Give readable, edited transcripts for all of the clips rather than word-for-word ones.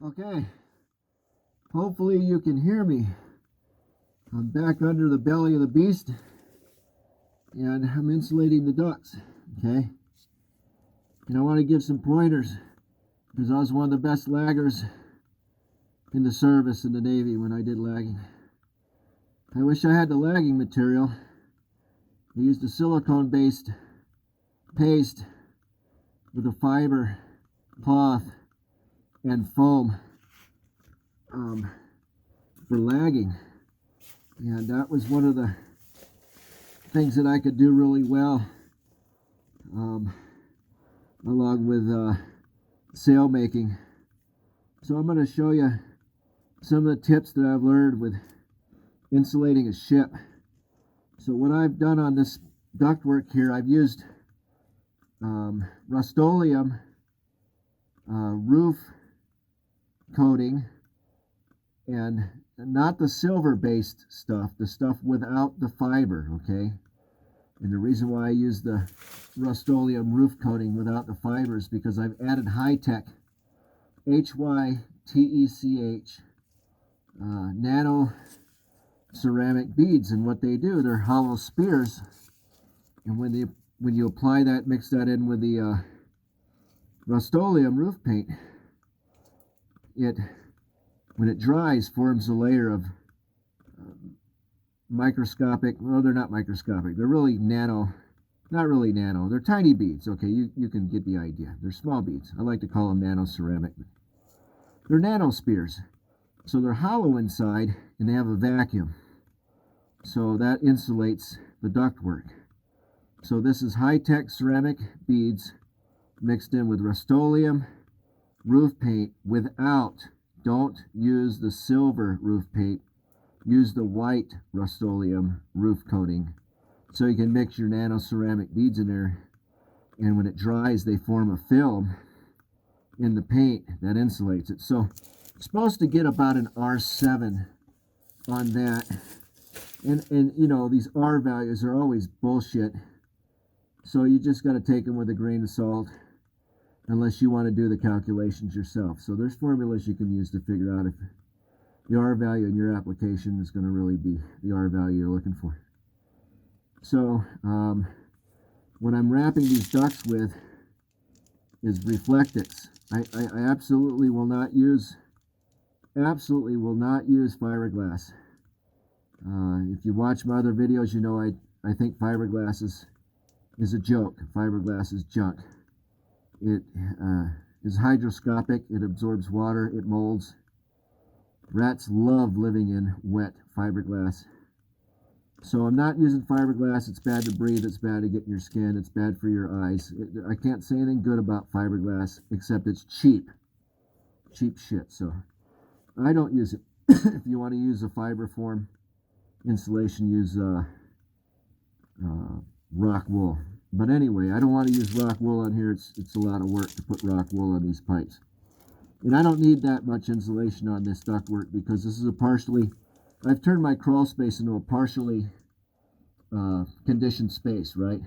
Okay, hopefully you can hear me. I'm back under the belly of the beast and I'm insulating the ducts, okay? And I want to give some pointers because I was one of the best laggers in the service in the Navy when I did lagging. I wish I had the lagging material. I used a silicone-based paste with a fiber cloth and foam for lagging, and that was one of the things that I could do really well, along with sail making. So I'm going to show you some of the tips that I've learned with insulating a ship. So what I've done on this ductwork here, I've used rustoleum roof coating, and not the silver based stuff, the stuff without the fiber, okay? And the reason why I use the rustoleum roof coating without the fiber is because I've added Hvac, Hvac, nano ceramic beads, and what they do, they're hollow spears, and when you apply that, mix that in with the rustoleum roof paint, when it dries, forms a layer of microscopic, well, they're not microscopic, they're really nano, not really nano, they're tiny beads, okay, you can get the idea. They're small beads. I like to call them nano ceramic. They're nano spears, so they're hollow inside and they have a vacuum, so that insulates the ductwork. So this is high-tech ceramic beads mixed in with rustoleum roof paint without, don't use the silver roof paint, use the white rustoleum roof coating, so you can mix your nano ceramic beads in there, and when it dries they form a film in the paint that insulates it. So you're supposed to get about an R7 on that, and you know, these R values are always bullshit, so you just got to take them with a grain of salt unless you want to do the calculations yourself. So there's formulas you can use to figure out if the R value in your application is going to really be the R value you're looking for. So what I'm wrapping these ducts with is reflectix. I absolutely will not use fiberglass. If you watch my other videos, you know I think fiberglass is a joke. Fiberglass is junk. It is hydroscopic, it absorbs water, it molds. Rats love living in wet fiberglass. So I'm not using fiberglass. It's bad to breathe, it's bad to get in your skin, it's bad for your eyes. I can't say anything good about fiberglass except it's cheap. Cheap shit, so I don't use it. If you want to use a fiber form insulation, use rock wool. But anyway, I don't want to use rock wool on here. It's a lot of work to put rock wool on these pipes. And I don't need that much insulation on this ductwork because this is a partially, I've turned my crawl space into a partially conditioned space, right?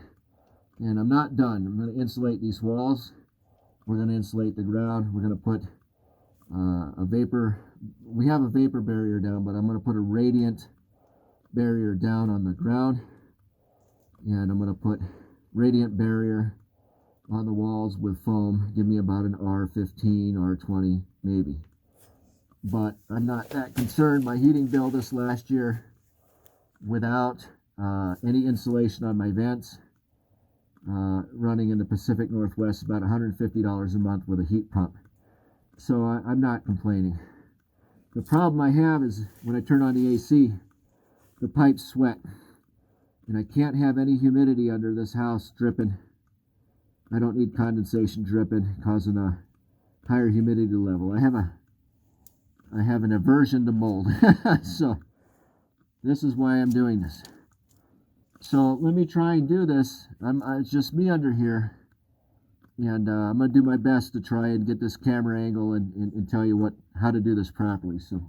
And I'm not done. I'm going to insulate these walls. We're going to insulate the ground. We're going to put a vapor, we have a vapor barrier down, but I'm going to put a radiant barrier down on the ground. And I'm going to put radiant barrier on the walls with foam. Give me about an R15, R20 maybe. But I'm not that concerned. My heating bill this last year, without any insulation on my vents, running in the Pacific Northwest, about $150 a month with a heat pump. So I'm not complaining. The problem I have is when I turn on the AC, the pipes sweat. And I can't have any humidity under this house dripping. I don't need condensation dripping, causing a higher humidity level. I have an aversion to mold. So this is why I'm doing this. So let me try and do this. It's just me under here. And I'm going to do my best to try and get this camera angle and tell you how to do this properly. So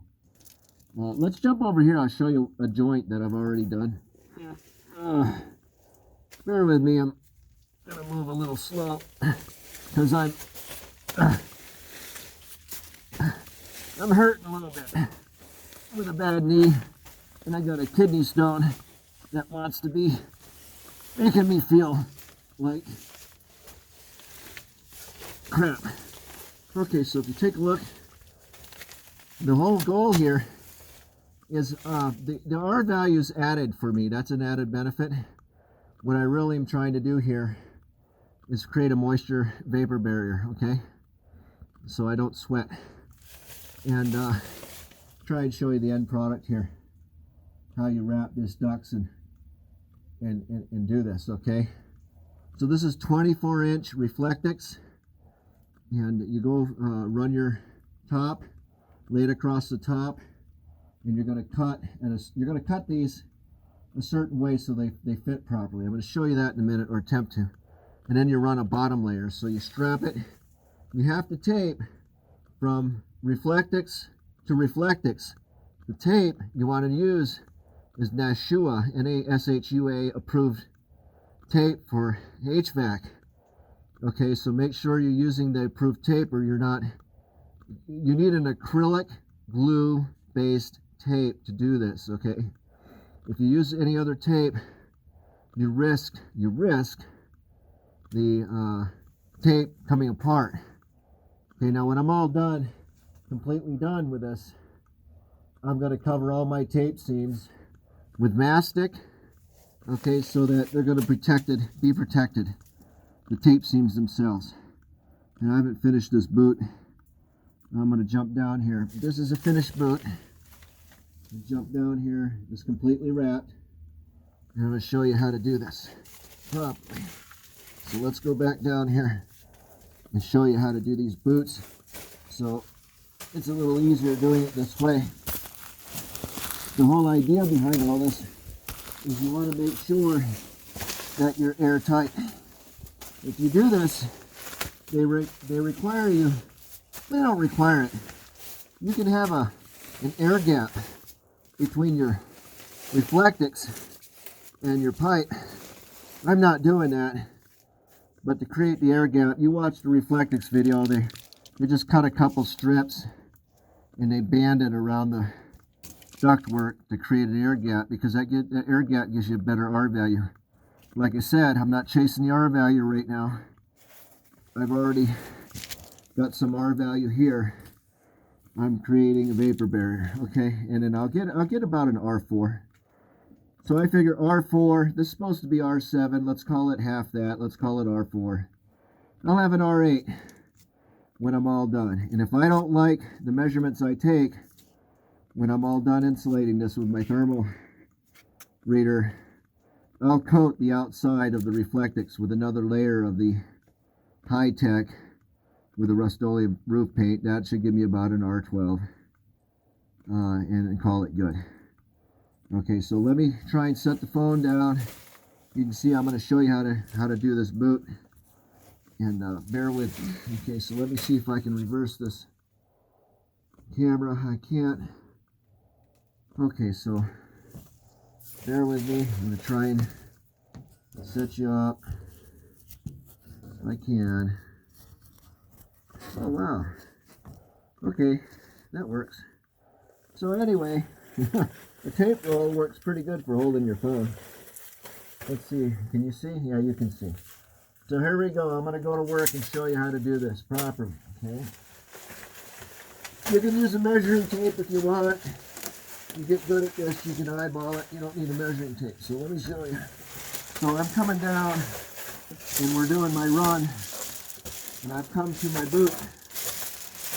let's jump over here. I'll show you a joint that I've already done. Bear with me, I'm going to move a little slow because I'm I'm hurting a little bit with a bad knee, and I got a kidney stone that wants to be making me feel like crap. Okay, so if you take a look, the whole goal here is the R value is added for me. That's an added benefit. What I really am trying to do here is create a moisture vapor barrier, okay? So I don't sweat. And try and show you the end product here. How you wrap this ducts and do this, okay? So this is 24-inch reflectix. And you go run your top, lay it across the top, and you're going to cut these a certain way so they fit properly. I'm going to show you that in a minute, or attempt to. And then you run a bottom layer. So you strap it. You have to tape from reflectix to reflectix. The tape you want to use is Nashua, N-A-S-H-U-A approved tape for HVAC. Okay, so make sure you're using the approved tape, or you're not. You need an acrylic glue based tape to do this, okay? If you use any other tape, you risk the tape coming apart. Okay, now when I'm all done, completely done with this, I'm going to cover all my tape seams with mastic, okay, so that they're going to be protected, the tape seams themselves. And I haven't finished this boot. I'm going to jump down here. This is a finished boot. Jump down here. It's completely wrapped. And I'm going to show you how to do this properly. So let's go back down here and show you how to do these boots. So it's a little easier doing it this way. The whole idea behind all this is you want to make sure that you're airtight. If you do this, they require you. They don't require it. You can have an air gap between your reflectix and your pipe. I'm not doing that, but to create the air gap, you watch the reflectix video, they just cut a couple strips and they band it around the ductwork to create an air gap, because that air gap gives you a better R value. Like I said, I'm not chasing the R value right now. I've already got some R value here. I'm creating a vapor barrier, okay? And then I'll get about an R4. So I figure R4, this is supposed to be R7, let's call it half that, let's call it R4. I'll have an R8 when I'm all done. And if I don't like the measurements I take, when I'm all done insulating this with my thermal reader, I'll coat the outside of the reflectix with another layer of the high-tech with a rustoleum roof paint. That should give me about an R12 and call it good. Okay, so let me try and set the phone down. You can see I'm going to show you how to do this boot, and bear with me. Okay, so let me see if I can reverse this camera. I can't. Okay, so bear with me. I'm going to try and set you up if I can. Oh wow. Okay, that works. So anyway, the tape roll works pretty good for holding your phone. Let's see, can you see? Yeah, you can see. So here we go. I'm going to go to work and show you how to do this properly, okay? You can use a measuring tape if you want. You get good at this, you can eyeball it. You don't need a measuring tape. So let me show you. So I'm coming down and we're doing my run. And I've come to my boot,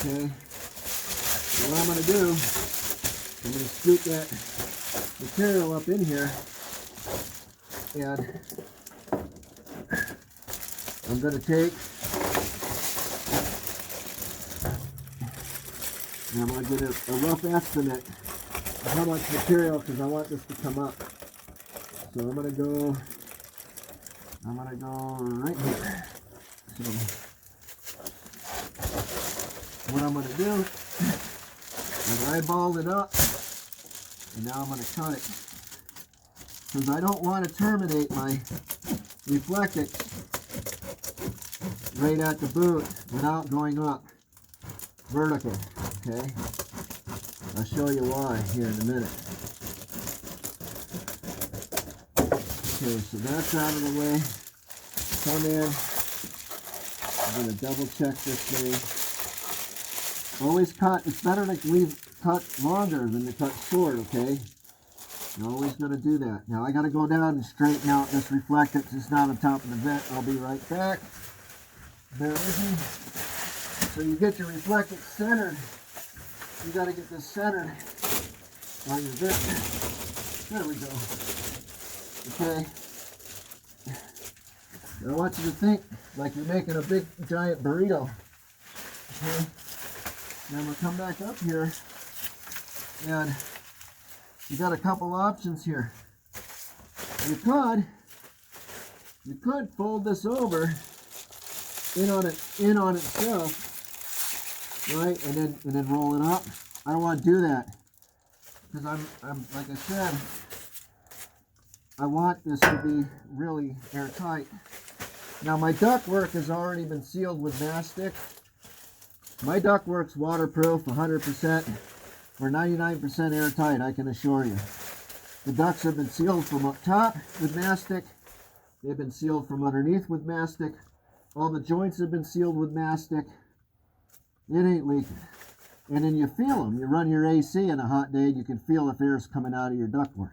okay? So what I'm going to do, I'm going to scoop that material up in here, and I'm going to take, and I'm going to get a rough estimate of how much material, because I want this to come up. So I'm going to go right here. So what I'm going to do is eyeball it up, and now I'm going to cut it, because I don't want to terminate my reflectix right at the boot without going up vertical, okay? I'll show you why here in a minute. Okay, so that's out of the way. Come in. I'm going to double check this thing. Always cut. It's better to cut longer than to cut short, okay? You're always going to do that. Now I got to go down and straighten out this reflectix. It's not on top of the vent. I'll be right back. Bear with me. So you get your reflectix centered. You got to get this centered on your vent. There we go. Okay. I want you to think like you're making a big giant burrito. Okay. Now I'm going to come back up here, and you got a couple options here. You could fold this over in on itself, right, and then roll it up. I don't want to do that because I'm like I said, I want this to be really airtight. Now my ductwork has already been sealed with mastic. My ductwork's waterproof, 100%. We're 99% airtight, I can assure you. The ducts have been sealed from up top with mastic. They've been sealed from underneath with mastic. All the joints have been sealed with mastic. It ain't leaking. And then you feel them. You run your AC on a hot day, and you can feel if air's coming out of your ductwork.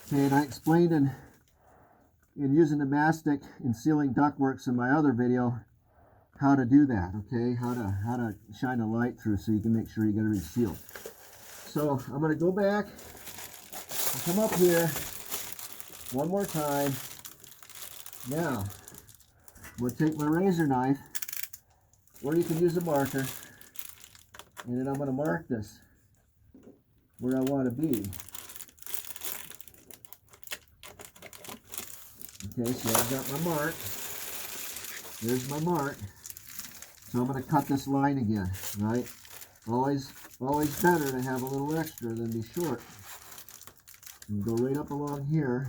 Okay, and I explained in using the mastic and sealing ductworks in my other video how to do that, okay? How to shine a light through so you can make sure you get everything sealed. So I'm going to go back and come up here one more time. Now, I'm going to take my razor knife, or you can use a marker, and then I'm going to mark this where I want to be. Okay, so I've got my mark. There's my mark. So I'm going to cut this line again, right? Always better to have a little extra than be short. And go right up along here.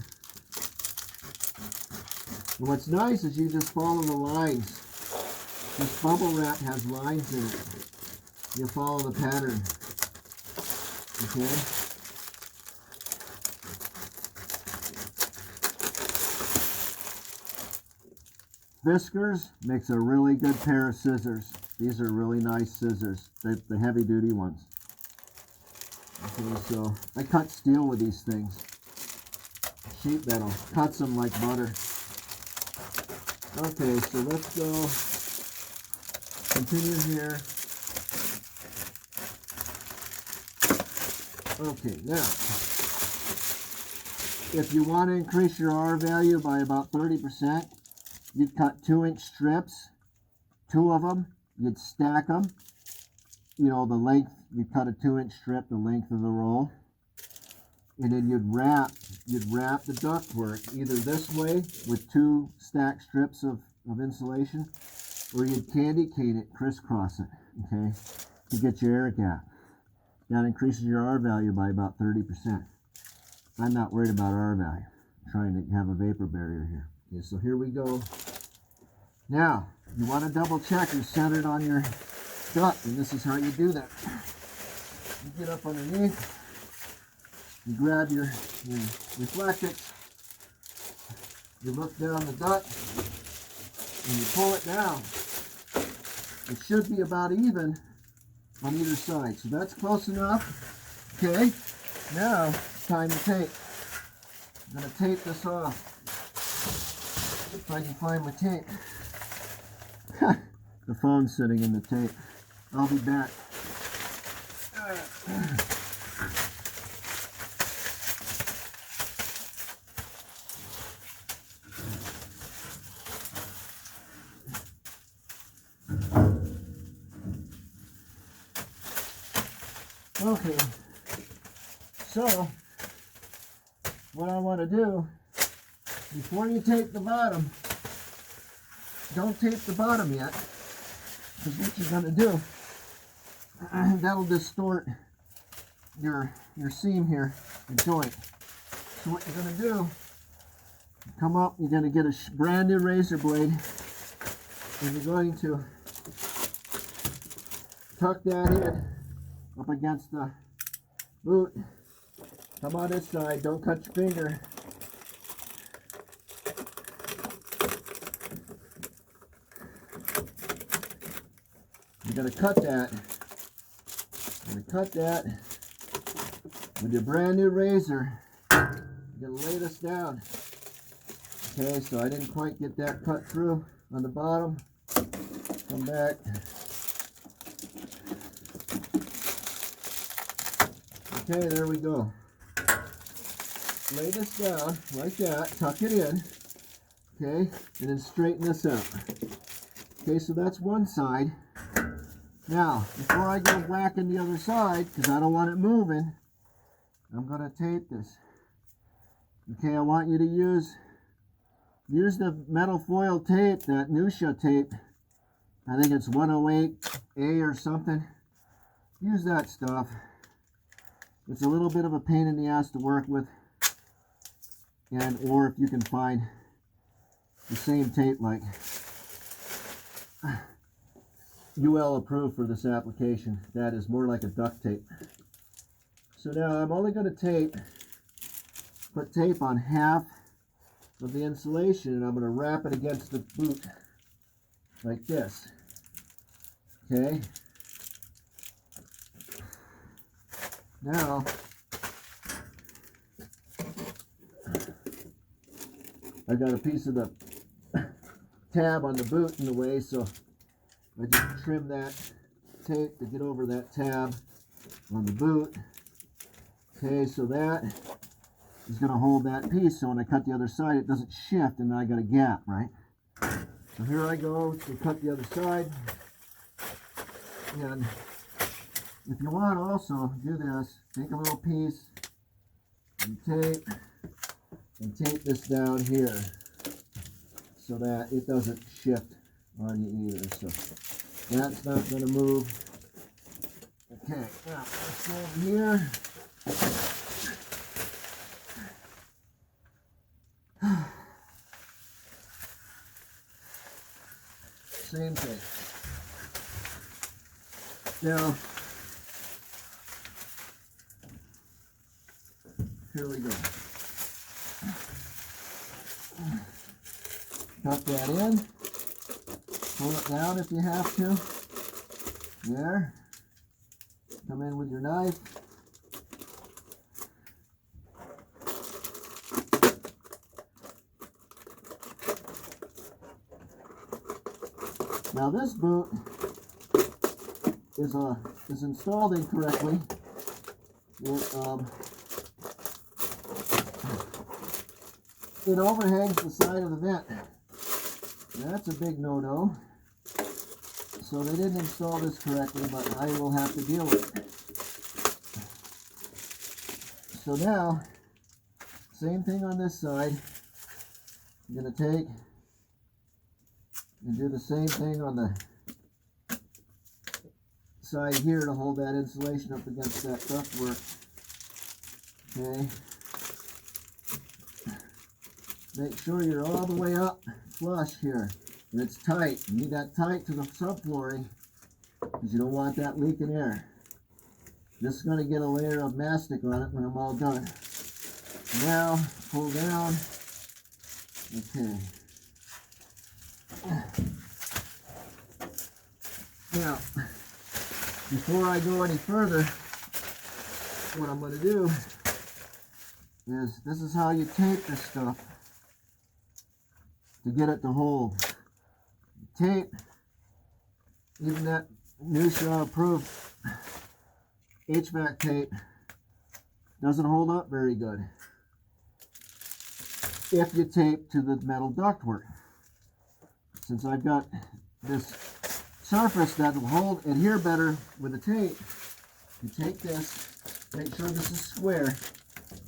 And what's nice is you just follow the lines. This bubble wrap has lines in it. You follow the pattern. Okay? Fiskars makes a really good pair of scissors. These are really nice scissors, the heavy duty ones. Okay, so I cut steel with these things. Sheet metal, cuts them like butter. Okay, so let's go, continue here. Okay, now, if you want to increase your R value by about 30%, you'd cut 2-inch strips, 2 of them, you'd stack them, you know, the length, you'd cut a 2-inch strip, the length of the roll, and then you'd wrap the ductwork either this way with 2 stacked strips of insulation, or you'd candy cane it, crisscross it, okay, to get your air gap. That increases your R value by about 30%. I'm not worried about R value. I'm trying to have a vapor barrier here. Okay, so here we go. Now, you want to double check you're centered on your duct, and this is how you do that. You get up underneath, you grab your reflectix, you look down the duct, and you pull it down. It should be about even on either side, so that's close enough. Okay, now it's time to tape. I'm going to tape this off. If I can find my tape. The phone's sitting in the tape. I'll be back. Okay, so what I want to do, before you tape the bottom, don't tape the bottom yet, because what you're going to do, that'll distort your seam here, your joint. So what you're going to do, come up, you're going to get a brand new razor blade, and you're going to tuck that in up against the boot. Come on this side, don't cut your finger. You're going to cut that. You're going to cut that with your brand new razor. You're going to lay this down. Okay, so I didn't quite get that cut through on the bottom. Come back. Okay, there we go. Lay this down like that, tuck it in, okay, and then straighten this out. Okay, so that's one side. Now, before I go whacking the other side, because I don't want it moving, I'm going to tape this. Okay, I want you to use the metal foil tape, that Nusha tape. I think it's 108A or something. Use that stuff. It's a little bit of a pain in the ass to work with. And or if you can find the same tape like UL approved for this application, that is more like a duct tape. So now I'm only going to put tape on half of the insulation, and I'm going to wrap it against the boot like this. Okay. Now I got a piece of the tab on the boot in the way, so I just trim that tape to get over that tab on the boot. Okay, so that is going to hold that piece, so when I cut the other side it doesn't shift and then I got a gap, right? So here I go to cut the other side. And if you want to also do this, take a little piece and tape this down here so that it doesn't shift on you either. So that's not going to move. Okay, now let's go over here. Same thing. Now, here we go. Tuck that in. Pull it down if you have to. There. Come in with your knife. Now this boot is installed incorrectly. It overhangs the side of the vent. That's a big no-no. So they didn't install this correctly, but I will have to deal with it. So now, same thing on this side. I'm going to take and do the same thing on the side here to hold that insulation up against that ductwork. Okay. Make sure you're all the way up flush here. And it's tight. You need that tight to the subflooring because you don't want that leaking air. This is going to get a layer of mastic on it when I'm all done. Now, pull down. Okay. Now, before I go any further, what I'm going to do is, this is how you tape this stuff to get it to hold. Tape, even that Nusha approved HVAC tape, doesn't hold up very good if you tape to the metal ductwork. Since I've got this surface that will adhere better with the tape, you take this, make sure this is square,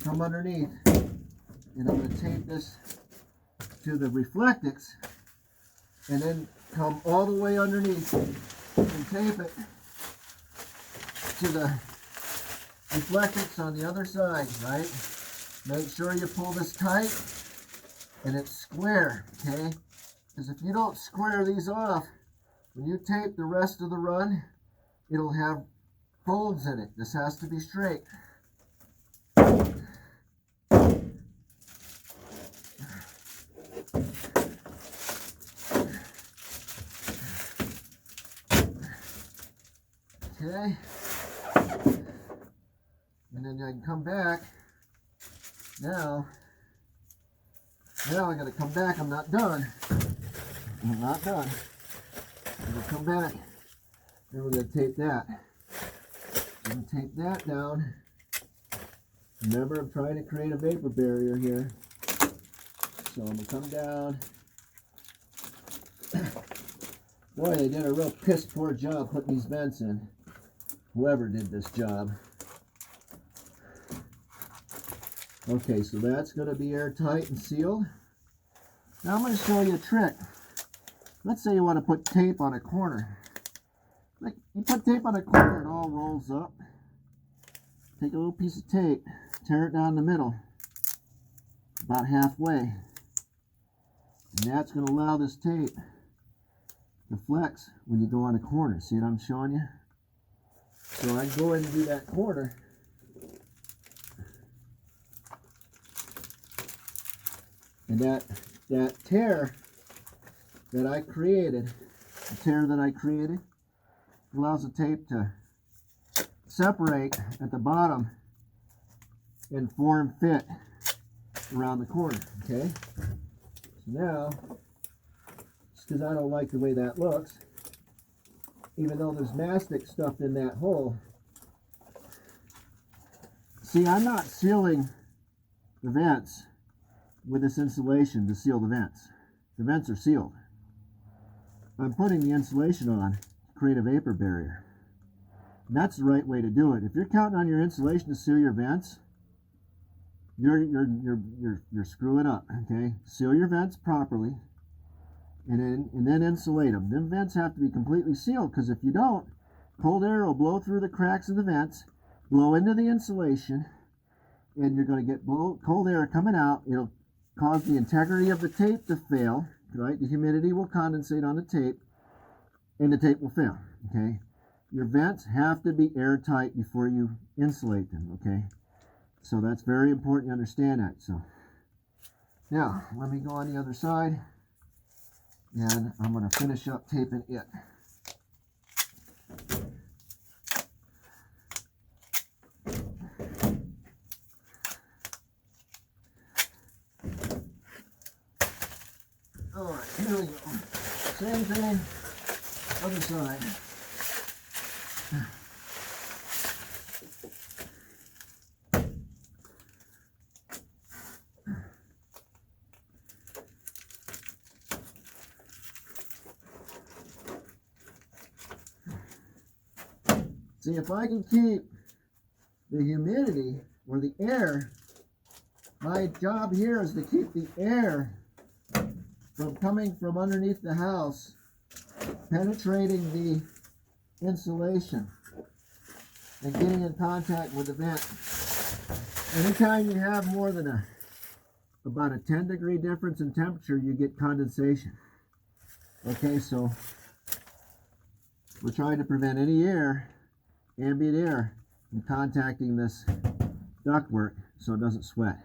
come underneath, and I'm going to tape this to the reflectix, and then come all the way underneath and tape it to the reflectix on the other side, right? Make sure you pull this tight and it's square, okay? Because if you don't square these off, when you tape the rest of the run, it'll have folds in it. This has to be straight. Okay. And then I can come back. Now I gotta come back. I'm not done. I'm not done. I'm gonna come back. Then we're gonna tape that. I'm gonna tape that down. Remember, I'm trying to create a vapor barrier here. So I'm gonna come down. Boy, they did a real piss poor job putting these vents in. Whoever did this job. Okay, so that's going to be airtight and sealed. Now I'm going to show you a trick. Let's say you want to put tape on a corner. Like you put tape on a corner, it all rolls up. Take a little piece of tape, tear it down the middle, about halfway. And that's going to allow this tape to flex when you go on a corner. See what I'm showing you? So I go in and do that corner. And that tear that I created, allows the tape to separate at the bottom and form fit around the corner, okay? So now, just because I don't like the way that looks, even though there's mastic stuffed in that hole, see, I'm not sealing the vents with this insulation to seal the vents. The vents are sealed. I'm putting the insulation on to create a vapor barrier. And that's the right way to do it. If you're counting on your insulation to seal your vents, you're screwing up, okay? Seal your vents properly and then insulate them. Them vents have to be completely sealed, because if you don't, cold air will blow through the cracks of the vents, blow into the insulation, and you're going to get cold air coming out. It'll cause the integrity of the tape to fail, right? The humidity will condensate on the tape, and the tape will fail, okay? Your vents have to be airtight before you insulate them, okay? So that's very important to understand that. So now, let me go on the other side, and I'm going to finish up taping it. Alright, here we go. Same thing, other side. See, if I can keep the humidity or the air, my job here is to keep the air from coming from underneath the house, penetrating the insulation and getting in contact with the vent. Anytime you have more than about a 10-degree difference in temperature, you get condensation. Okay, so we're trying to prevent any air, ambient air, from contacting this ductwork so it doesn't sweat.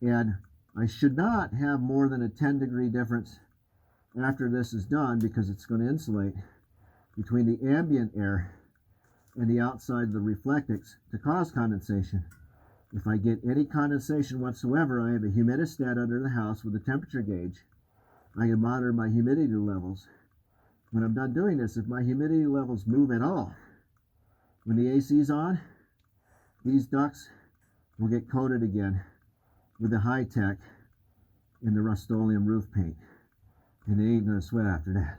And I should not have more than a 10-degree difference after this is done, because it's going to insulate between the ambient air and the outside of the reflectix to cause condensation. If I get any condensation whatsoever, I have a humidistat under the house with a temperature gauge. I can monitor my humidity levels. When I'm done doing this, if my humidity levels move at all, when the AC is on, these ducts will get coated again with the Hvac in the rustoleum roof paint, and they ain't going to sweat after that.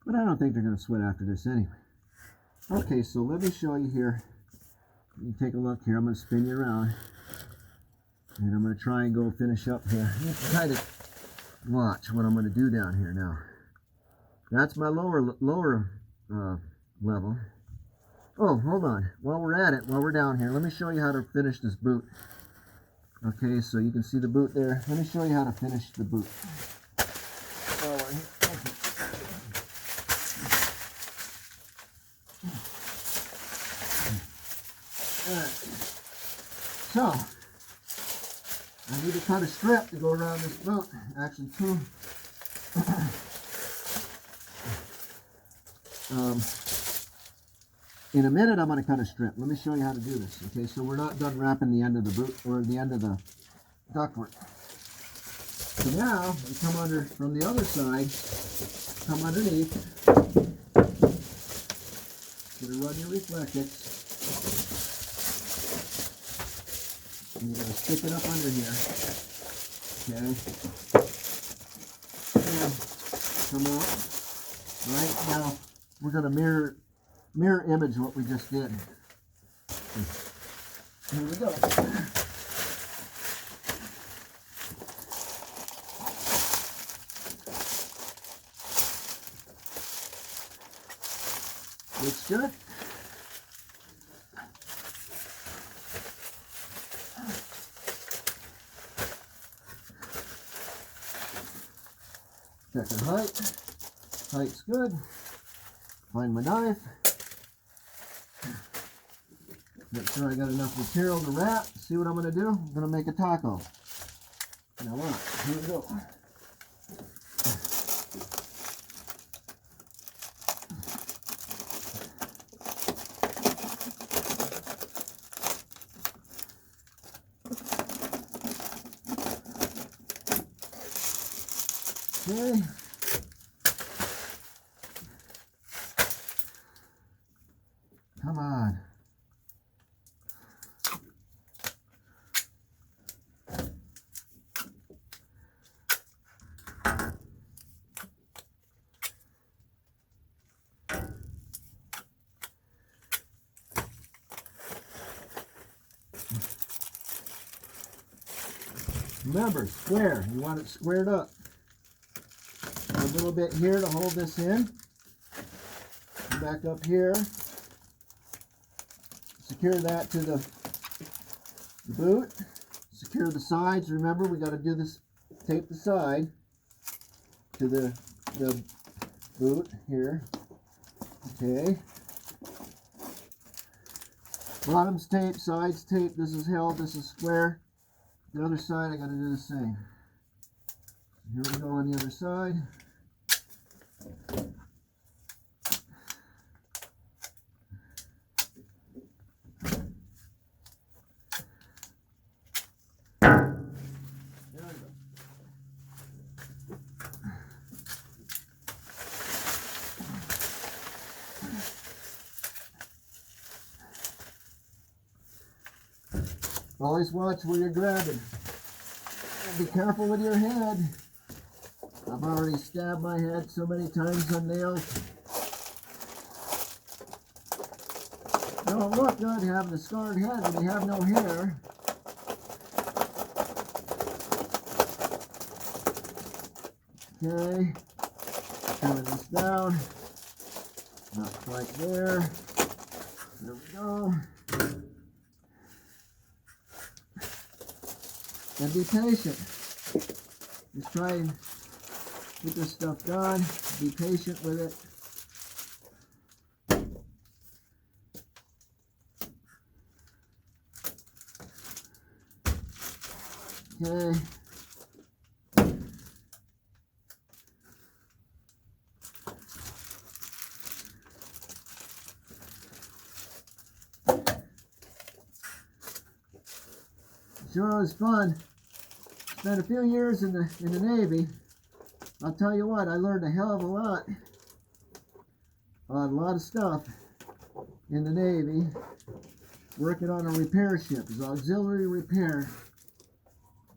But I don't think they're going to sweat after this anyway. Okay, so let me show you here. You take a look here. I'm going to spin you around, and I'm going to try and go finish up here. You can kind of watch what I'm going to do down here now. That's my lower level. Oh, hold on. While we're at it, while we're down here, let me show you how to finish this boot. Okay, so you can see the boot there. Let me show you how to finish the boot. Alright. So, I need to cut a strip to go around this boot. Actually, two. In a minute, I'm going to cut a strip. Let me show you how to do this. Okay, so we're not done wrapping the end of the boot or the end of the ductwork. So now we come under from the other side, come underneath. You're going to run your reflectix. And you're going to stick it up under here. Okay. And come out. Right now, we're going to mirror image what we just did. Here we go. Looks good. Check the height. Height's good. Find my knife. Make sure I got enough material to wrap. See what I'm going to do? I'm going to make a taco. Now look, here we go. Okay. Come on. Remember, square. You want it squared up. A little bit here to hold this in. Back up here. Secure that to the boot. Secure the sides. Remember, we got to do this. Tape the side to the boot here. Okay. Bottom's tape, sides tape. This is held. This is square. The other side, I got to do the same. Here we go on the other side. Always watch where you're grabbing. And be careful with your head. I've already stabbed my head so many times on nails. Don't look good having a scarred head when you have no hair. Okay. Turning this down. Not quite there. There we go. And be patient. Just try and get this stuff done. Be patient with it. Okay. Sure was fun. Spent a few years in the Navy. I'll tell you what, I learned a hell of a lot. A lot of stuff in the Navy. Working on a repair ship. It was auxiliary repair.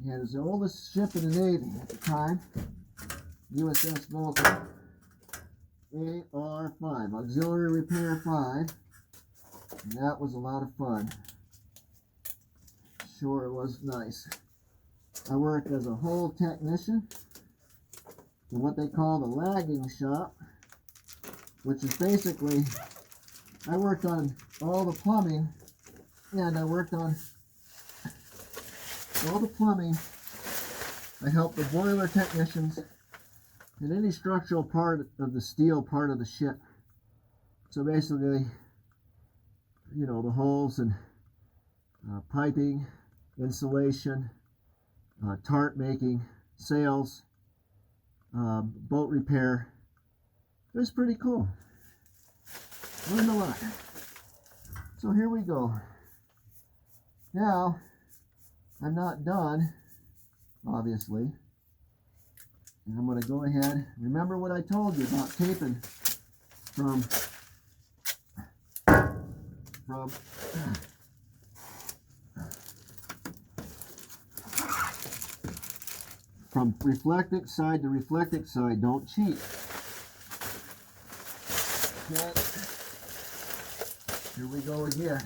Yeah, it was the oldest ship in the Navy at the time. USS Vulcan. AR-5. Auxiliary Repair 5. And that was a lot of fun. Sure, it was nice. I worked as a hull technician in what they call the lagging shop, which is basically, I worked on all the plumbing, and I worked on all the plumbing. I helped the boiler technicians and any structural part of the steel part of the ship. So basically, you know, the holes and piping, insulation, tarp making, sails, boat repair. It was pretty cool. Learned a lot. So here we go. Now, I'm not done, obviously. And I'm going to go ahead. Remember what I told you about taping from reflectix side to reflectix side. Don't cheat. Okay. Here we go again.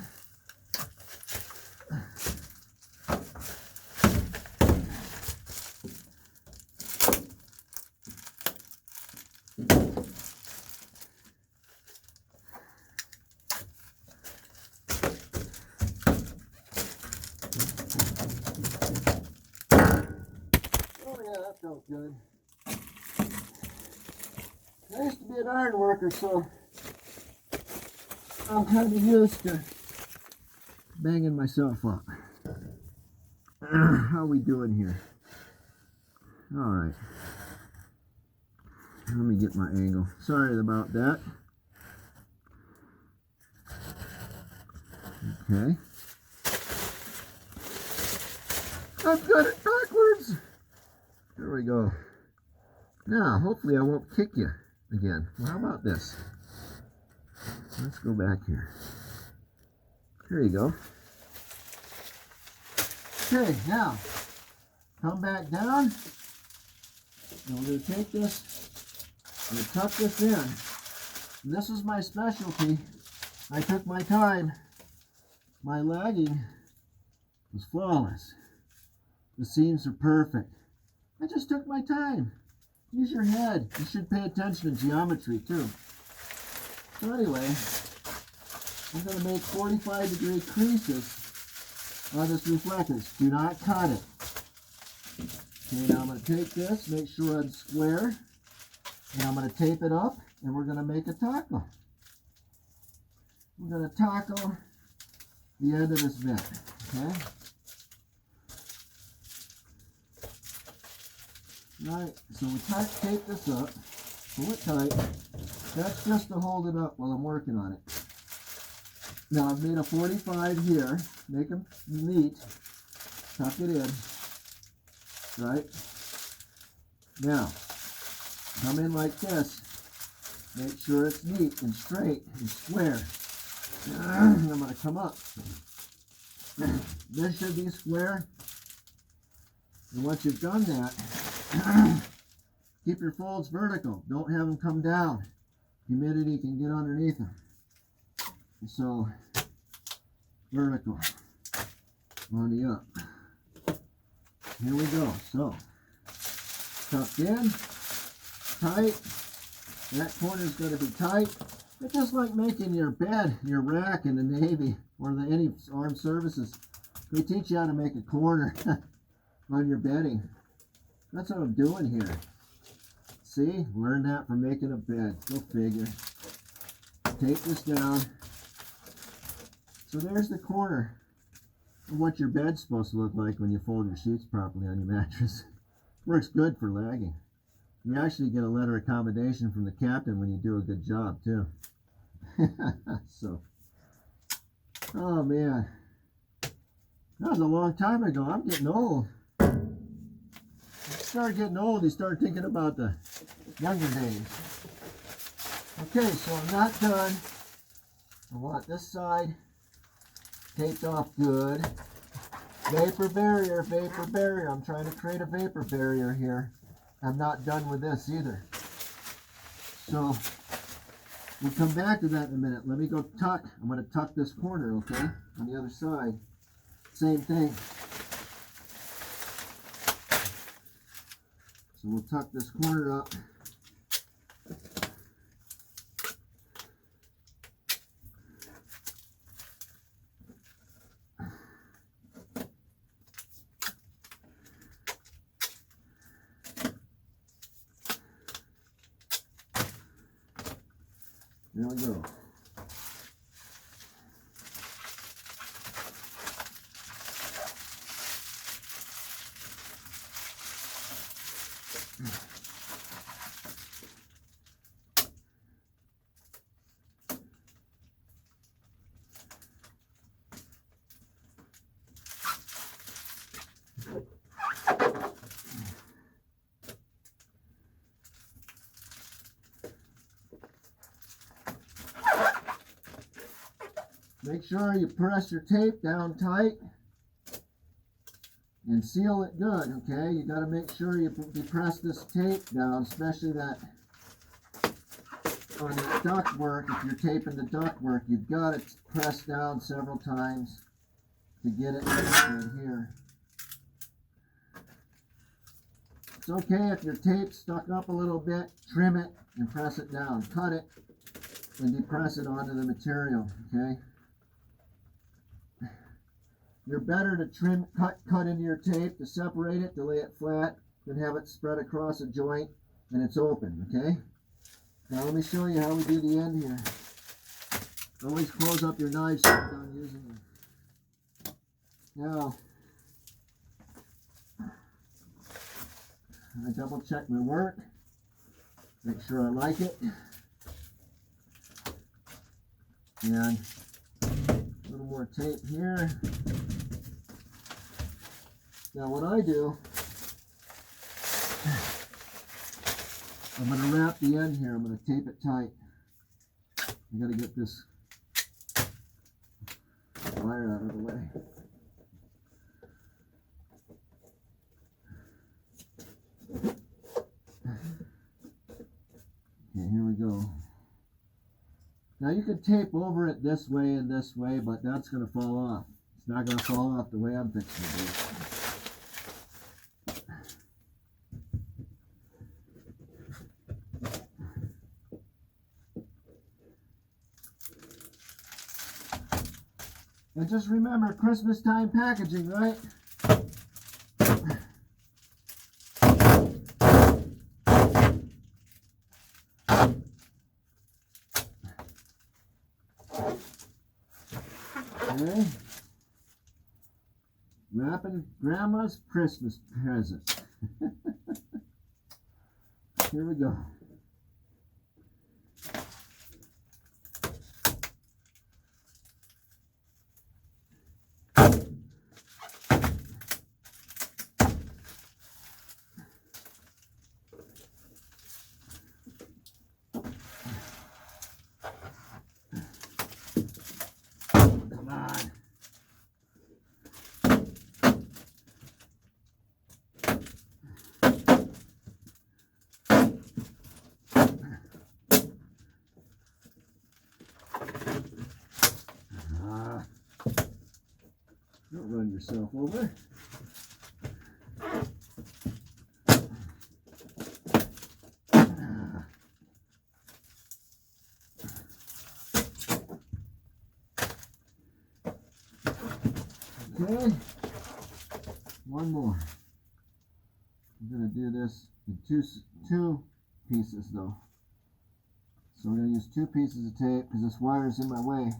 That felt good. I used to be an iron worker, so I'm kind of used to banging myself up. How we doing here? All right. Let me get my angle. Sorry about that. Okay. I've got it backwards. There we go. Now, hopefully I won't kick you again. Well, how about this? Let's go back here. There you go. Okay, now, come back down. And we're going to take this, I'm going to tuck this in. And this is my specialty. I took my time. My lagging was flawless. The seams are perfect. I just took my time. Use your head. You should pay attention to geometry too. So anyway, I'm going to make 45-degree creases on this reflectix. Do not cut it. Okay, now I'm going to take this, make sure I'm square, and I'm going to tape it up, and we're going to make a tackle. We're going to tackle the end of this vent. Okay? Right, so we tape this up, pull it tight. That's just to hold it up while I'm working on it. Now I've made a 45 here, make them neat, tuck it in, right? Now, come in like this, make sure it's neat and straight and square. And I'm going to come up. This should be square. And once you've done that, keep your folds vertical. Don't have them come down. Humidity can get underneath them. So, vertical on the up. Here we go. So, tucked in, tight. That corner is going to be tight. It's just like making your bed, your rack in the Navy or any armed services. They teach you how to make a corner on your bedding. That's what I'm doing here. See? Learn that from making a bed. Go figure. Take this down. So there's the corner of what your bed's supposed to look like when you fold your sheets properly on your mattress. Works good for lagging. You actually get a letter of commendation from the captain when you do a good job, too. So, oh man. That was a long time ago. I'm getting old. You start getting old, you start thinking about the younger days. Okay, so I'm not done. I want this side taped off good. Vapor barrier, vapor barrier. I'm trying to create a vapor barrier here. I'm not done with this either. So we'll come back to that in a minute. Let me go tuck. I'm going to tuck this corner, okay? On the other side. Same thing. So we'll tuck this corner up. There we go. Make sure you press your tape down tight and seal it good, okay? You got to make sure you press this tape down, especially that on the ductwork. If you're taping the ductwork, you've got to press down several times to get it in here. It's okay if your tape's stuck up a little bit, trim it and press it down. Cut it and depress it onto the material, okay? You're better to trim, cut into your tape to separate it, to lay it flat, than have it spread across a joint and it's open, okay? Now let me show you how we do the end here. Always close up your knives so you're done using them. Now, I double check my work, make sure I like it, and a little more tape here. Now what I do, I'm going to wrap the end here. I'm going to tape it tight. I got to get this wire out of the way. Okay, here we go. Now you can tape over it this way and this way, but that's going to fall off. It's not going to fall off the way I'm fixing to do it. And just remember, Christmas time packaging, right? Okay. Wrapping Grandma's Christmas present. Here we go. Don't run yourself over. Okay, one more. I'm going to do this in two pieces though. So we're going to use 2 pieces of tape because this wire is in my way.